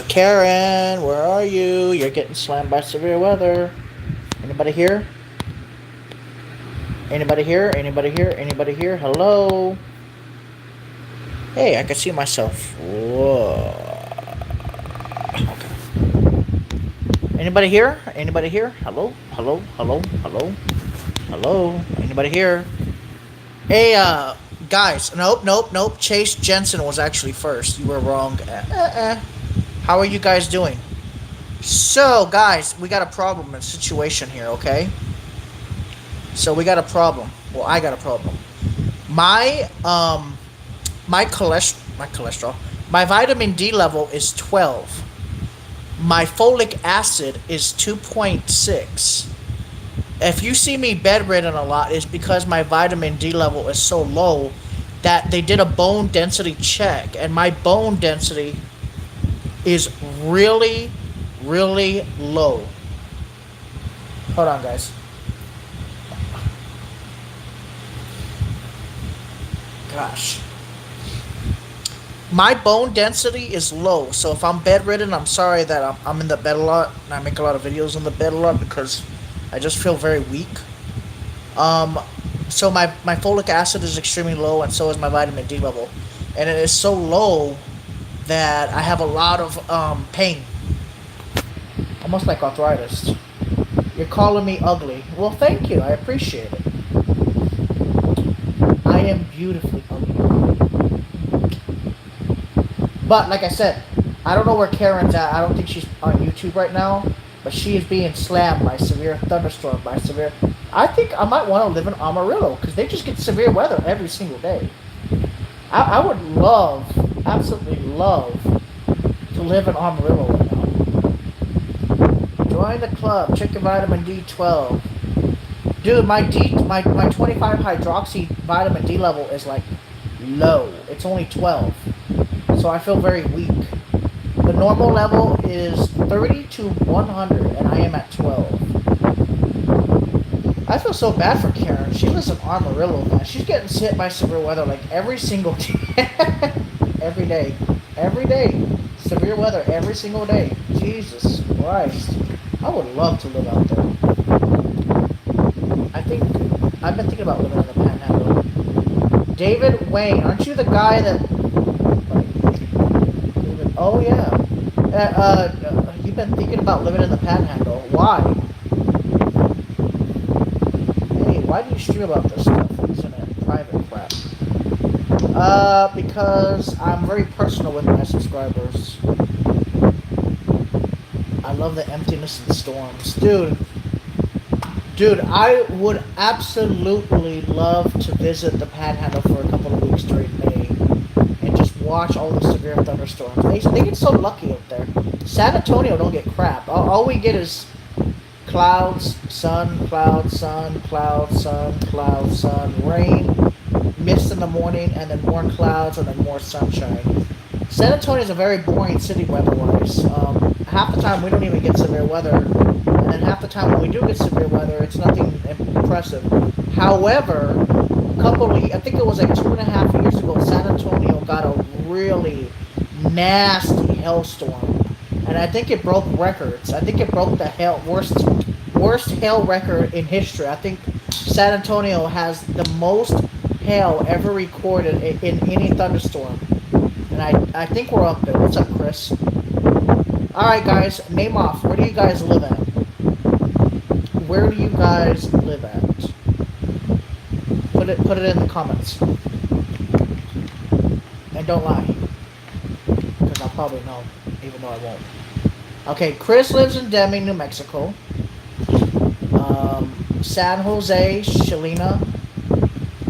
Karen, where are you? You're getting slammed by severe weather. Anybody here? Anybody here? Anybody here? Anybody here? Hello? Hey, I can see myself. Whoa. Okay. Anybody here? Anybody here? Hello? Hello? Hello? Hello? Hello? Anybody here? Hey, guys. Nope, nope, nope. Chase Jensen was actually first. You were wrong. How are you guys doing? So, guys, we got a problem and situation here, okay? So we got a problem. Well, I got a problem. My my cholesterol, my vitamin D level is 12. My folic acid is 2.6. If you see me bedridden a lot, it's because my vitamin D level is so low that they did a bone density check, and my bone density is really, really low. Hold on, guys. Gosh. My bone density is low, so if I'm bedridden, I'm sorry that I'm in the bed a lot, and I make a lot of videos in the bed a lot because I just feel very weak. Um, so my folic acid is extremely low, and so is my vitamin D level, and it is so low that I have a lot of pain, almost like arthritis. You're calling me ugly. Well, thank you. I appreciate it. I am beautifully ugly. But like I said, I don't know where Karen's at. I don't think she's on YouTube right now. But she is being slammed by severe thunderstorm, by severe. I think I might want to live in Amarillo because they just get severe weather every single day. I would love, absolutely love, to live in Amarillo right now. Join the club. Check your vitamin D12. Dude, my 25 hydroxy vitamin D level is like low. It's only 12. So I feel very weak. The normal level is 30 to 100, and I am at 12. I feel so bad for Karen. She lives in Amarillo, man. She's getting hit by severe weather like every single day. Every day. Every day. Severe weather every single day. Jesus Christ. I would love to live out there. I think I've been thinking about living in the Panhandle. David Wayne, aren't you the guy that? Oh yeah. You've been thinking about living in the Panhandle. Why? Hey, why do you stream about this stuff? Isn't it private crap? Because I'm very personal with my subscribers. I love the emptiness and storms, dude. Dude, I would absolutely love to visit the Panhandle for a couple of weeks during May and just watch all the severe thunderstorms. They get so lucky up there. San Antonio don't get crap. All we get is clouds, sun, clouds, sun, clouds, sun, clouds, sun, rain, mist in the morning, and then more clouds, and then more sunshine. San Antonio is a very boring city weather-wise. Half the time we don't even get severe weather, and then half the time when we do get severe weather, it's nothing impressive. However, I think it was like 2.5 years ago, San Antonio got a really nasty hailstorm, and I think it broke records. I think it broke the worst hail record in history. I think San Antonio has the most hail ever recorded in any thunderstorm. And I think we're up there. What's up, Chris? Alright, guys, name off. Where do you guys live at? Where do you guys live at? Put it in the comments. And don't lie. Because I'll probably know, even though I won't. Okay, Chris lives in Deming, New Mexico. San Jose, Shalina.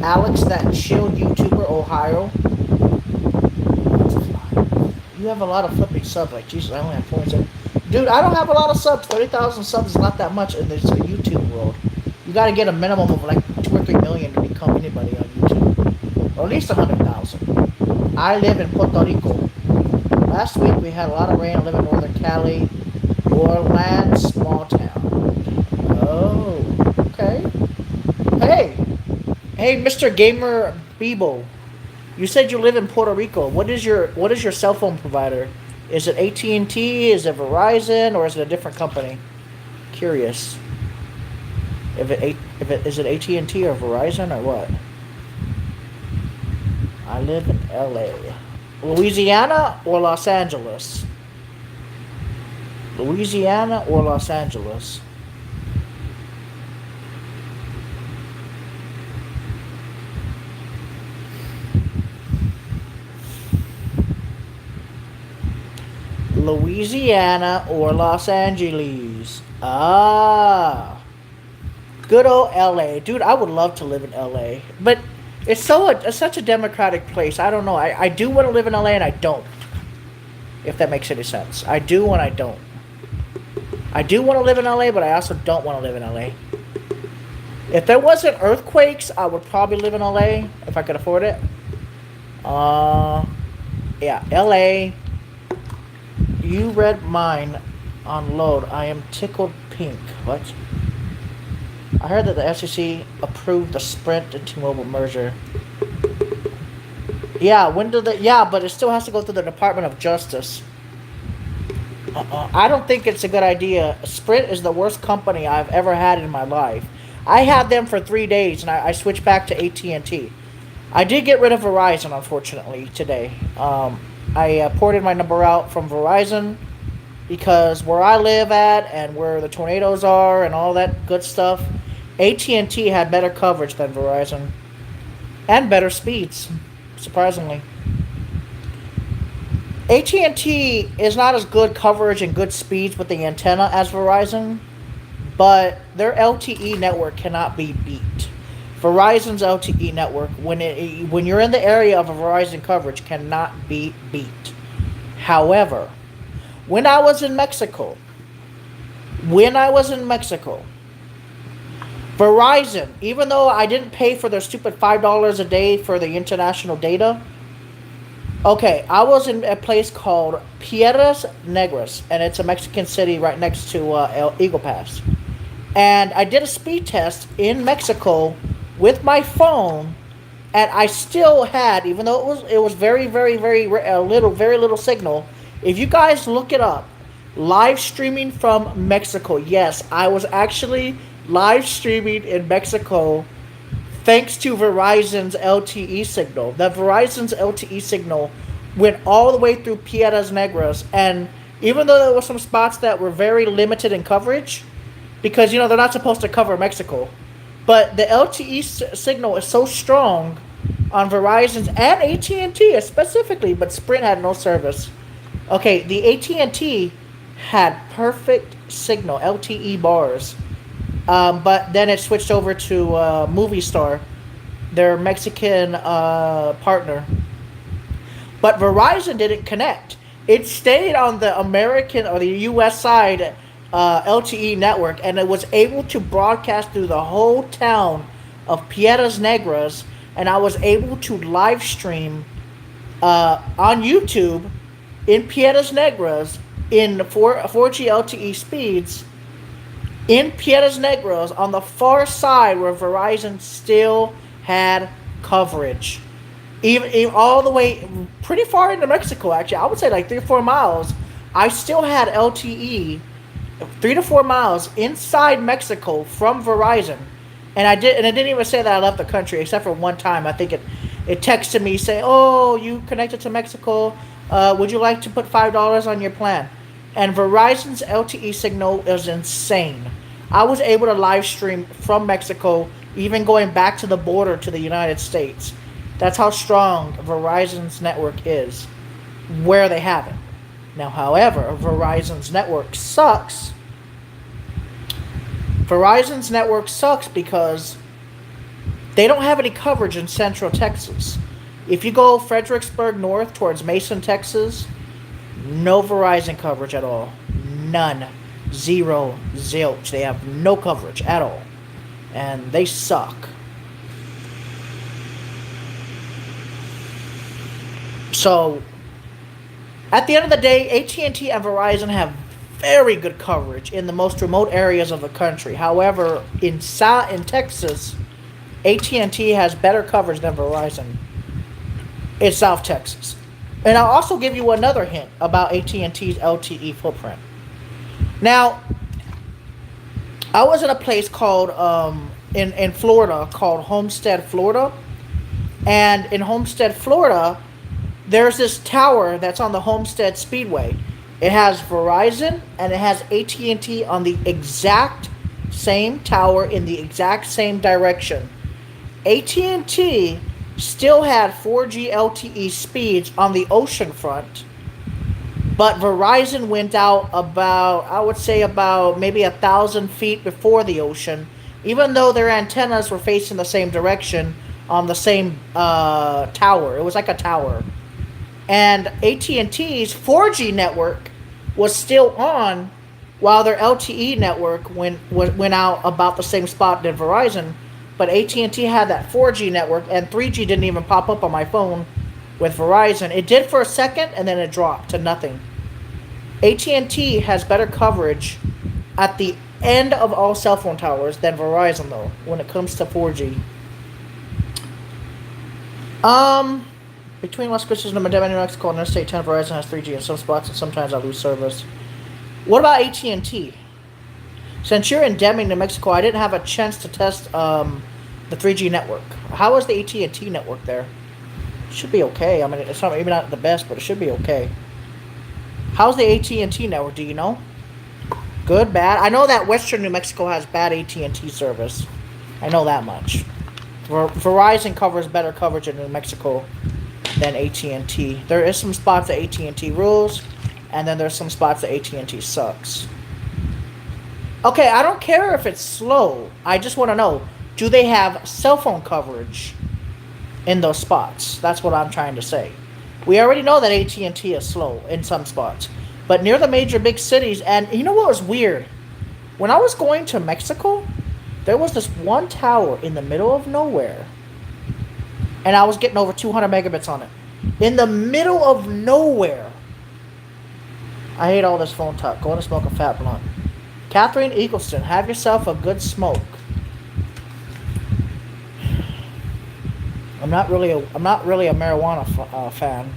Alex, that chill YouTuber, Ohio. You have a lot of flipping subs. Like, Jesus, I only have 47. Dude, I don't have a lot of subs. 30,000 subs is not that much in this YouTube world. You gotta get a minimum of like 2 or 3 million to become anybody on YouTube. Or at least 100,000. I live in Puerto Rico. Last week we had a lot of rain. I live in Northern Cali. Orland, small town. Oh, okay. Hey! Hey, Mr. Gamer Bebo. You said you live in Puerto Rico. What is your cell phone provider? Is it AT&T? Is it Verizon? Or is it a different company? Curious. If it is it AT&T or Verizon or what? I live in LA. Louisiana or Los Angeles? Louisiana or Los Angeles? Louisiana or Los Angeles? Ah. Good old LA. Dude, I would love to live in LA. But it's such a democratic place. I don't know. I do want to live in LA and I don't. If that makes any sense. I do and I don't. I do want to live in LA, but I also don't want to live in LA. If there wasn't earthquakes, I would probably live in LA if I could afford it. Yeah, LA. You read mine on load. I am tickled pink. What? I heard that the FCC approved the Sprint and T-Mobile merger. Yeah, when did the... Yeah, but it still has to go through the Department of Justice. I don't think it's a good idea. Sprint is the worst company I've ever had in my life. I had them for 3 days, and I switched back to AT&T. I did get rid of Verizon, unfortunately, today. I ported my number out from Verizon because where I live at and where the tornadoes are and all that good stuff, AT&T had better coverage than Verizon. And better speeds, surprisingly. AT&T is not as good coverage and good speeds with the antenna as Verizon, but their LTE network cannot be beat. Verizon's LTE network, when you're in the area of a Verizon coverage, cannot be beat. However, when I was in Mexico, Verizon, even though I didn't pay for their stupid $5 a day for the international data, okay, I was in a place called Piedras Negras, and it's a Mexican city right next to Eagle Pass. And I did a speed test in Mexico with my phone, and I still had, even though it was very little signal. If you guys look it up, live streaming from Mexico. Yes, I was actually live streaming in Mexico thanks to Verizon's LTE signal. The Verizon's LTE signal went all the way through Piedras Negras, and even though there were some spots that were very limited in coverage, because they're not supposed to cover Mexico, but the LTE signal is so strong on Verizon's and AT&T specifically, but Sprint had no service. Okay, the AT&T had perfect signal, LTE bars, but then it switched over to Movistar, their Mexican partner. But Verizon didn't connect. It stayed on the American or the U.S. side LTE network, and it was able to broadcast through the whole town of Piedras Negras, and I was able to live stream on YouTube in Piedras Negras in 4G LTE speeds in Piedras Negras on the far side where Verizon still had coverage. Even all the way pretty far into Mexico, actually. I would say like 3 or 4 miles. I still had LTE 3 to 4 miles inside Mexico from Verizon. And it didn't even say that I left the country, except for one time. I think it texted me saying, "Oh, you connected to Mexico. Would you like to put $5 on your plan?" And Verizon's LTE signal is insane. I was able to live stream from Mexico, even going back to the border to the United States. That's how strong Verizon's network is, where they have it. Now, however, Verizon's network sucks. Verizon's network sucks because they don't have any coverage in Central Texas. If you go Fredericksburg north towards Mason, Texas, no Verizon coverage at all. None. Zero. Zilch. They have no coverage at all. And they suck. So, at the end of the day, AT&T and Verizon have very good coverage in the most remote areas of the country. However, in Texas, AT&T has better coverage than Verizon in South Texas. And I'll also give you another hint about AT&T's LTE footprint. Now, I was in a place called in Florida called Homestead, Florida, and in Homestead, Florida, there's this tower that's on the Homestead Speedway. It has Verizon and it has AT&T on the exact same tower in the exact same direction. AT&T still had 4G LTE speeds on the ocean front, but Verizon went out about, I would say, about maybe 1,000 feet before the ocean, even though their antennas were facing the same direction on the same tower. It was like a tower. And AT&T's 4G network was still on while their LTE network went out about the same spot than Verizon. But AT&T had that 4G network, and 3G didn't even pop up on my phone with Verizon. It did for a second, and then it dropped to nothing. AT&T has better coverage at the end of all cell phone towers than Verizon, though, when it comes to 4G. Between Las Cruces and Medellin, New Mexico, and Interstate 10, Verizon has 3G in some spots, and sometimes I lose service. What about AT&T? Since you're in Deming, New Mexico, I didn't have a chance to test the 3G network. How is the AT&T network there? It should be okay. I mean, it's not maybe not the best, but it should be okay. How's the AT&T network? Do you know? Good, bad? I know that Western New Mexico has bad AT&T service. I know that much. Verizon covers better coverage in New Mexico than AT&T. There is some spots that AT&T rules, and then there's some spots that AT&T sucks. Okay, I don't care if it's slow. I just want to know, do they have cell phone coverage in those spots? That's what I'm trying to say. We already know that AT&T is slow in some spots. But near the major big cities, and you know what was weird? When I was going to Mexico, there was this one tower in the middle of nowhere, and I was getting over 200 megabits on it. In the middle of nowhere. I hate all this phone talk. Go to smoke a fat blunt. Catherine Eagleston, have yourself a good smoke. I'm not really a marijuana fan.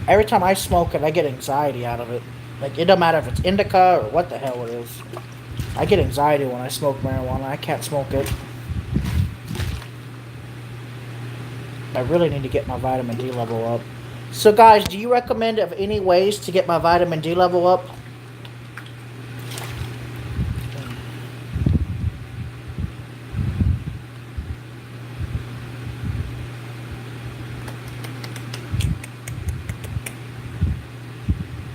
Every time I smoke it, I get anxiety out of it. Like, it doesn't matter if it's indica or what the hell it is. I get anxiety when I smoke marijuana. I can't smoke it. I really need to get my vitamin D level up. So guys, do you recommend of any ways to get my vitamin D level up?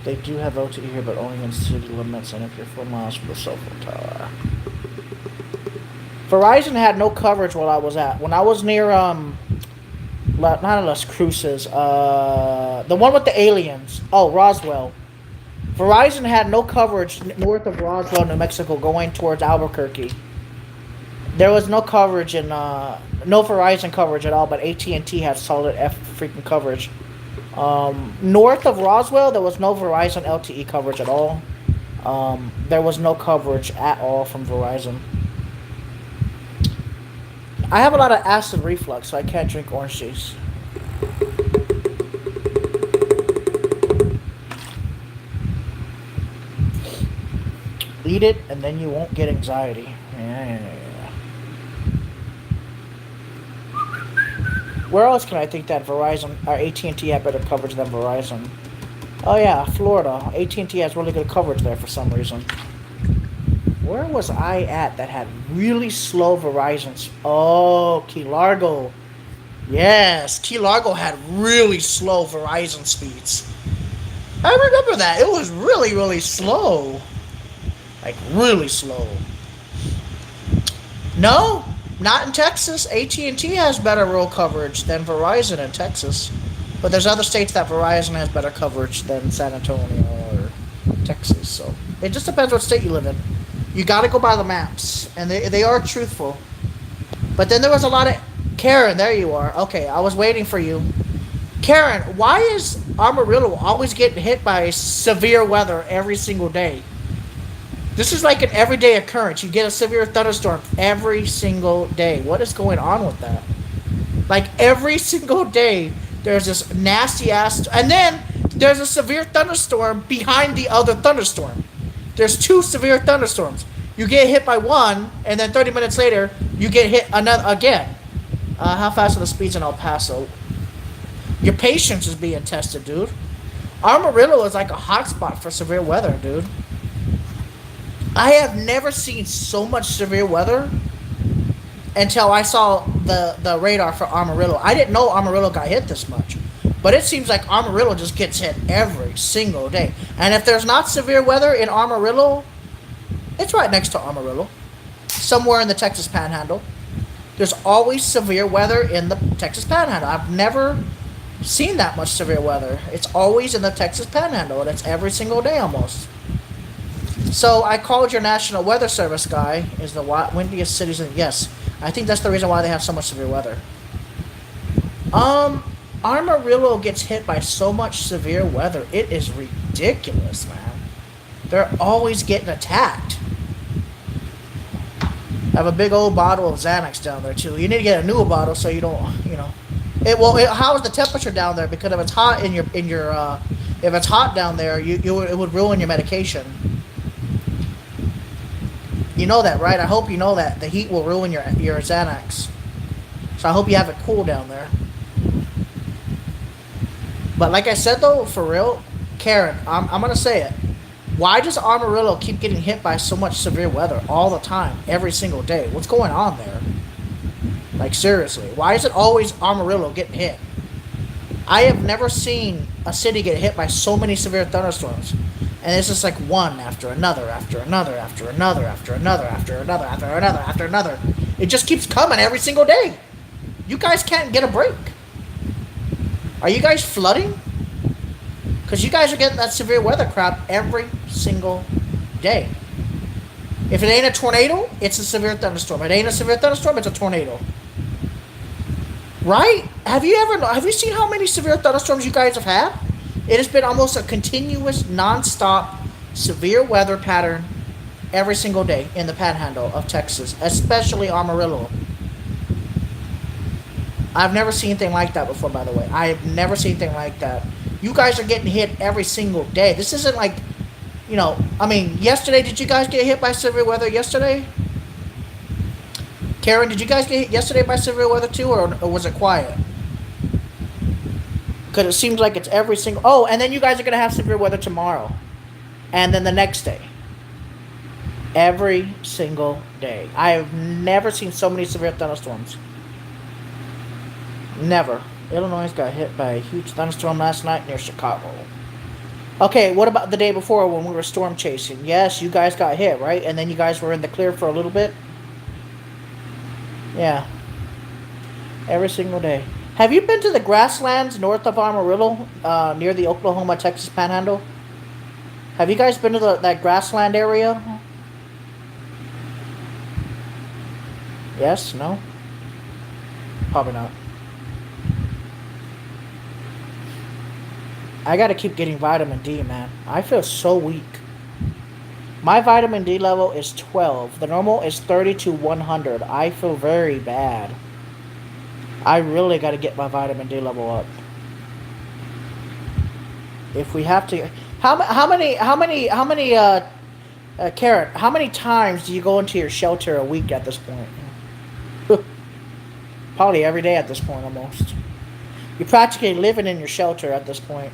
They do have LTE here, but only in city limits and if you're 4 miles from the cell phone tower. Verizon had no coverage when I was near, not Las Cruces, the one with the aliens. Oh, Roswell. Verizon had no coverage north of Roswell, New Mexico, going towards Albuquerque. There was no coverage no Verizon coverage at all, but AT&T had solid freaking coverage. North of Roswell, there was no Verizon LTE coverage at all. There was no coverage at all from Verizon. I have a lot of acid reflux, so I can't drink orange juice. Eat it, and then you won't get anxiety. Yeah. Where else can I think that Verizon or AT&T had better coverage than Verizon? Oh yeah, Florida. AT&T has really good coverage there for some reason. Where was I at that had really slow Verizon? Oh, Key Largo. Yes, Key Largo had really slow Verizon speeds. I remember that. It was really, really slow. Like, really slow. No, not in Texas. AT&T has better rural coverage than Verizon in Texas. But there's other states that Verizon has better coverage than San Antonio or Texas. So it just depends what state you live in. You got to go by the maps. And they are truthful. But then there was a lot of... Karen, there you are. Okay, I was waiting for you. Karen, why is Amarillo always getting hit by severe weather every single day? This is like an everyday occurrence. You get a severe thunderstorm every single day. What is going on with that? Like every single day, There's this nasty ass, and then there's a severe thunderstorm behind the other thunderstorm. There's two severe thunderstorms. You get hit by one, and then 30 minutes later, you get hit another again. How fast are the speeds in El Paso? Your patience is being tested, dude. Amarillo is like a hotspot for severe weather, dude. I have never seen so much severe weather until I saw the radar for Amarillo. I didn't know Amarillo got hit this much. But it seems like Amarillo just gets hit every single day. And if there's not severe weather in Amarillo, it's right next to Amarillo. Somewhere in the Texas Panhandle. There's always severe weather in the Texas Panhandle. I've never seen that much severe weather. It's always in the Texas Panhandle, and it's every single day almost. So I called your National Weather Service guy. Is the windiest cities in... Yes, I think that's the reason why they have so much severe weather. Amarillo gets hit by so much severe weather. It is ridiculous, man. They're always getting attacked. I have a big old bottle of Xanax down there too. You need to get a newer bottle so you don't, you know. How is the temperature down there? Because if it's hot if it's hot down there, it would ruin your medication. You know that, right? I hope you know that the heat will ruin your Xanax. So I hope you have it cool down there. But like I said though, for real, Karen, I'm gonna say it. Why does Amarillo keep getting hit by so much severe weather all the time, every single day? What's going on there? Like seriously, why is it always Amarillo getting hit? I have never seen a city get hit by so many severe thunderstorms. And it's just like one after another, after another, after another, after another, after another, after another, after another. It just keeps coming every single day. You guys can't get a break. Are you guys flooding? Because you guys are getting that severe weather crap every single day. If it ain't a tornado, it's a severe thunderstorm. If it ain't a severe thunderstorm, it's a tornado. Right? Have you seen how many severe thunderstorms you guys have had? It has been almost a continuous, non-stop, severe weather pattern every single day in the Panhandle of Texas, especially Amarillo. I've never seen anything like that before, by the way. I have never seen anything like that. You guys are getting hit every single day. This isn't like, you know, I mean, yesterday, did you guys get hit by severe weather yesterday? Karen, did you guys get hit yesterday by severe weather too, or was it quiet? Because it seems like it's every single... Oh, and then you guys are going to have severe weather tomorrow. And then the next day. Every single day. I have never seen so many severe thunderstorms. Never. Illinois got hit by a huge thunderstorm last night near Chicago. Okay, what about the day before when we were storm chasing? Yes, you guys got hit, right? And then you guys were in the clear for a little bit? Yeah. Every single day. Have you been to the grasslands north of Amarillo, near the Oklahoma-Texas Panhandle? Have you guys been to that grassland area? Yes? No? Probably not. I gotta keep getting vitamin D, man. I feel so weak. My vitamin D level is 12. The normal is 30 to 100. I feel very bad. I really got to get my vitamin D level up. If we have to, how many, Karen, how many times do you go into your shelter a week at this point? Probably every day at this point, almost. You're practically living in your shelter at this point.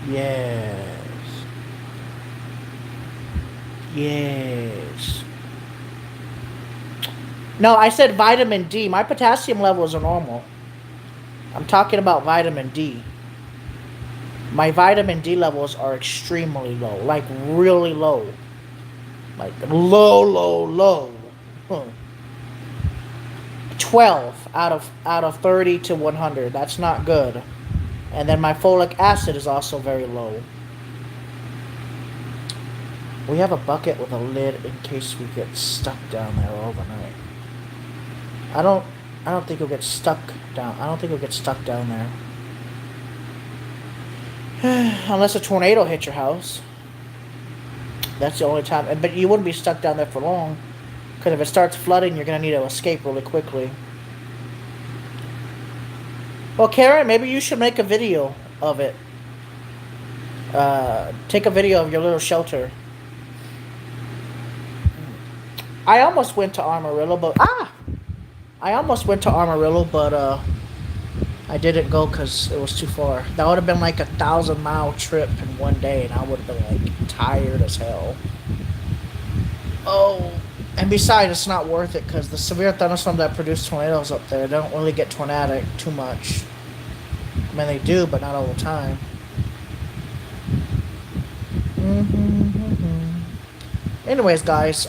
Yes. Yes. No, I said vitamin D. My potassium levels are normal. I'm talking about vitamin D. My vitamin D levels are extremely low. Like really low. Like low. 12 out of 30 to 100. That's not good. And then my folic acid is also very low. We have a bucket with a lid in case we get stuck down there overnight. I don't think you'll get stuck down. I don't think you'll get stuck down there. Unless a tornado hit your house. That's the only time. But you wouldn't be stuck down there for long. Because if it starts flooding, you're going to need to escape really quickly. Well, Karen, maybe you should make a video of it. Take a video of your little shelter. I almost went to Amarillo, but I almost went to Amarillo, but I didn't go because it was too far. That would have been like a 1,000-mile trip in one day, and I would have been like tired as hell. Oh, and besides, it's not worth it because the severe thunderstorms that produce tornadoes up there don't really get tornadic too much. I mean, they do, but not all the time. Anyways, guys,